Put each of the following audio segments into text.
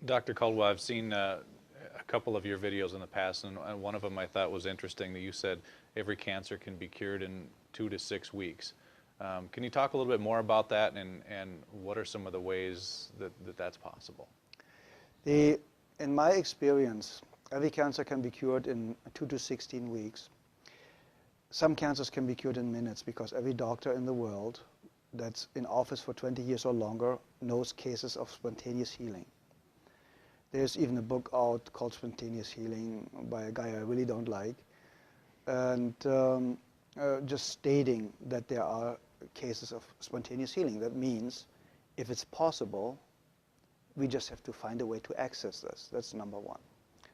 Dr. Caldwell, I've seen a couple of your videos in the past, and one of them I thought was interesting that you said every cancer can be cured in 2 to 6 weeks. Can you talk a little bit more about that, and what are some of the ways that that's possible? In my experience, every cancer can be cured in 2 to 16 weeks. Some cancers can be cured in minutes because every doctor in the world that's in office for 20 years or longer knows cases of spontaneous healing. There's even a book out called Spontaneous Healing by a guy I really don't like, and just stating that there are cases of spontaneous healing. That means if it's possible, we just have to find a way to access this. That's number one.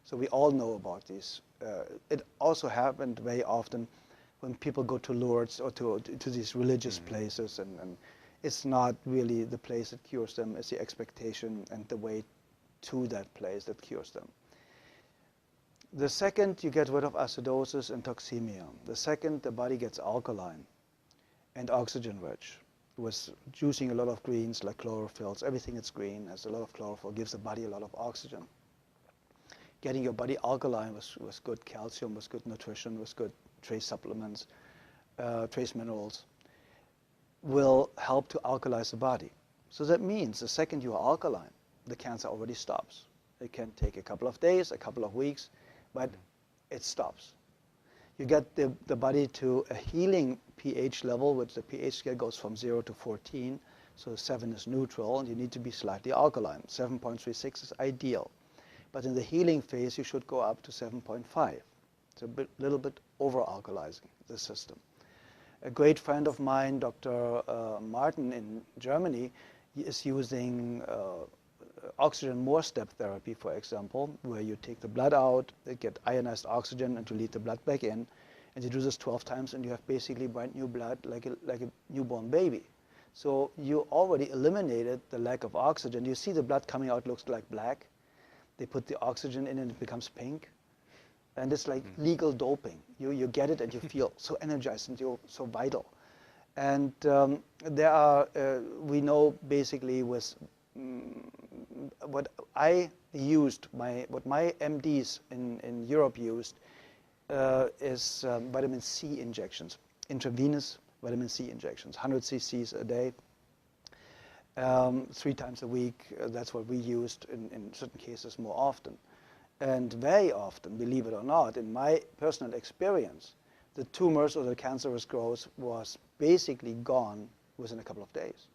So we all know about these. It also happened very often when people go to Lourdes or to these religious places, and it's not really the place that cures them, it's the expectation and the way to that place that cures them. The second, you get rid of acidosis and toxemia. The second, the body gets alkaline and oxygen rich, with juicing a lot of greens like chlorophylls. Everything that's green has a lot of chlorophyll, gives the body a lot of oxygen. Getting your body alkaline with good calcium, with good nutrition, with good trace supplements, trace minerals, will help to alkalize the body. So that means the second you are alkaline, the cancer already stops. It can take a couple of days, a couple of weeks, but it stops. You get the body to a healing pH level, which the pH scale goes from 0 to 14, so 7 is neutral, and you need to be slightly alkaline. 7.36 is ideal. But in the healing phase, you should go up to 7.5. It's a little bit over-alkalizing the system. A great friend of mine, Dr. Martin in Germany, is using oxygen more step therapy, for example, where you take the blood out, you get ionized oxygen, and you lead the blood back in. And you do this 12 times, and you have basically brand new blood like a newborn baby. So you already eliminated the lack of oxygen. You see the blood coming out looks like black. They put the oxygen in, and it becomes pink. And it's like legal doping. You get it, and you feel so energized, and you're so vital. And there are, we know basically with what I used, what my MDs in Europe used is vitamin C injections, intravenous vitamin C injections, 100 cc's a day, 3 times a week. That's what we used in certain cases more often. And very often, believe it or not, in my personal experience, the tumors or the cancerous growth was basically gone within a couple of days.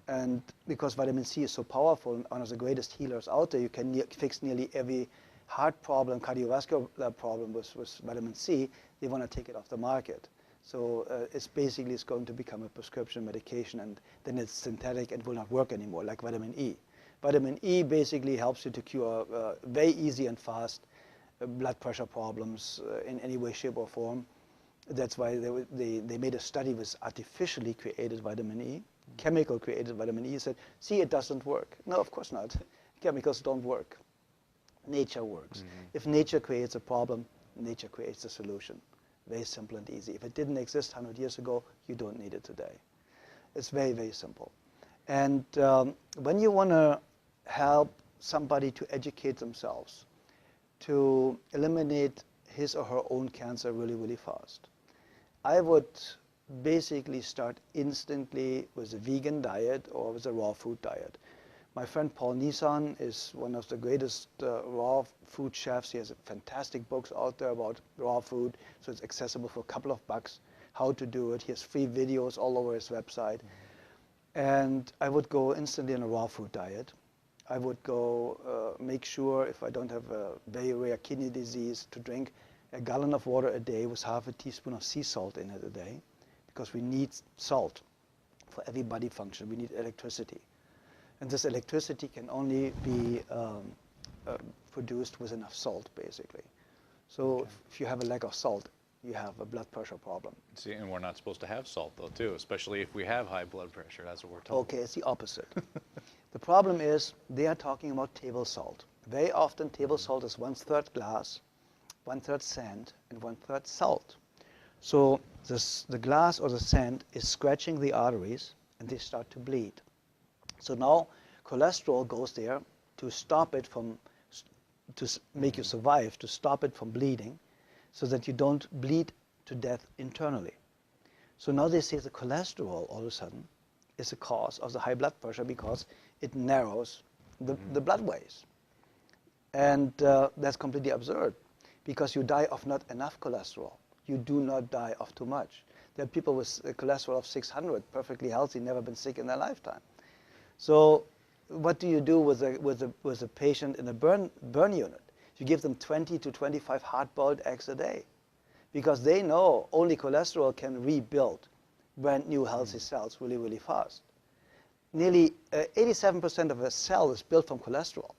And because vitamin C is so powerful and one of the greatest healers out there, you can fix nearly every heart problem, cardiovascular problem with vitamin C. They want to take it off the market. So it's going to become a prescription medication, and then it's synthetic and will not work anymore, like vitamin E. Vitamin E basically helps you to cure very easy and fast blood pressure problems in any way, shape, or form. That's why they made a study with artificially created vitamin E, chemical created vitamin E. Said, see, it doesn't work. No, of course not. Chemicals don't work. Nature works. If nature creates a problem, nature creates a solution. Very simple and easy. If it didn't exist 100 years ago, you don't need it today. It's very, very simple. And when you want to help somebody to educate themselves, to eliminate his or her own cancer really, really fast, I would basically start instantly with a vegan diet or with a raw food diet. My friend Paul Nissan is one of the greatest raw food chefs. He has fantastic books out there about raw food, so it's accessible for a couple of bucks how to do it. He has free videos all over his website. And I would go instantly on a raw food diet. I would go make sure, if I don't have a very rare kidney disease, to drink a gallon of water a day with half a teaspoon of sea salt in it a day, because we need salt for every body function. We need electricity. And this electricity can only be produced with enough salt, basically. So if you have a lack of salt, you have a blood pressure problem. See, and we're not supposed to have salt, though, too, especially if we have high blood pressure. That's what we're told. Okay, it's the opposite. The problem is they are talking about table salt. Very often, table salt is 1/3 glass, 1/3 sand, and 1/3 salt. So the glass or the sand is scratching the arteries, and they start to bleed. So now cholesterol goes there to stop it from, make you survive, to stop it from bleeding, so that you don't bleed to death internally. So now they say the cholesterol all of a sudden is the cause of the high blood pressure because it narrows the bloodways. And that's completely absurd, because you die of not enough cholesterol. You do not die of too much. There are people with a cholesterol of 600, perfectly healthy, never been sick in their lifetime. So what do you do with a patient in a burn unit? You give them 20 to 25 hard-boiled eggs a day, because they know only cholesterol can rebuild brand new healthy cells really, really fast. Nearly 87% of a cell is built from cholesterol.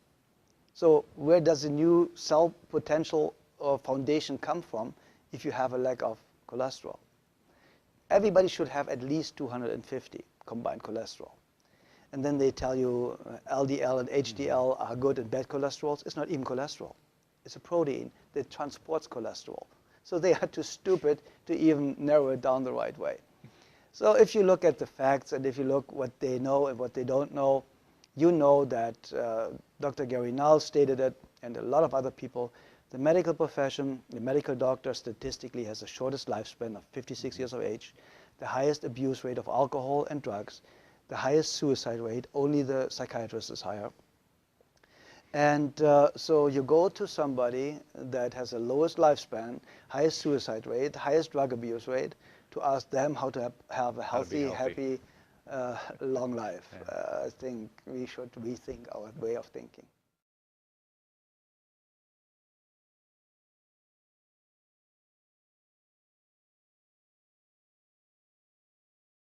So where does the new cell potential or foundation come from if you have a lack of cholesterol? Everybody should have at least 250 combined cholesterol. And then they tell you LDL and HDL are good and bad cholesterols. It's not even cholesterol. It's a protein that transports cholesterol. So they are too stupid to even narrow it down the right way. So if you look at the facts and if you look what they know and what they don't know, you know that Dr. Gary Null stated it, and a lot of other people. The medical profession, the medical doctor statistically has the shortest lifespan of 56 years of age, the highest abuse rate of alcohol and drugs, the highest suicide rate, only the psychiatrist is higher. And so you go to somebody that has the lowest lifespan, highest suicide rate, highest drug abuse rate, to ask them how to have a healthy, happy, long life. Yeah. I think we should rethink our way of thinking.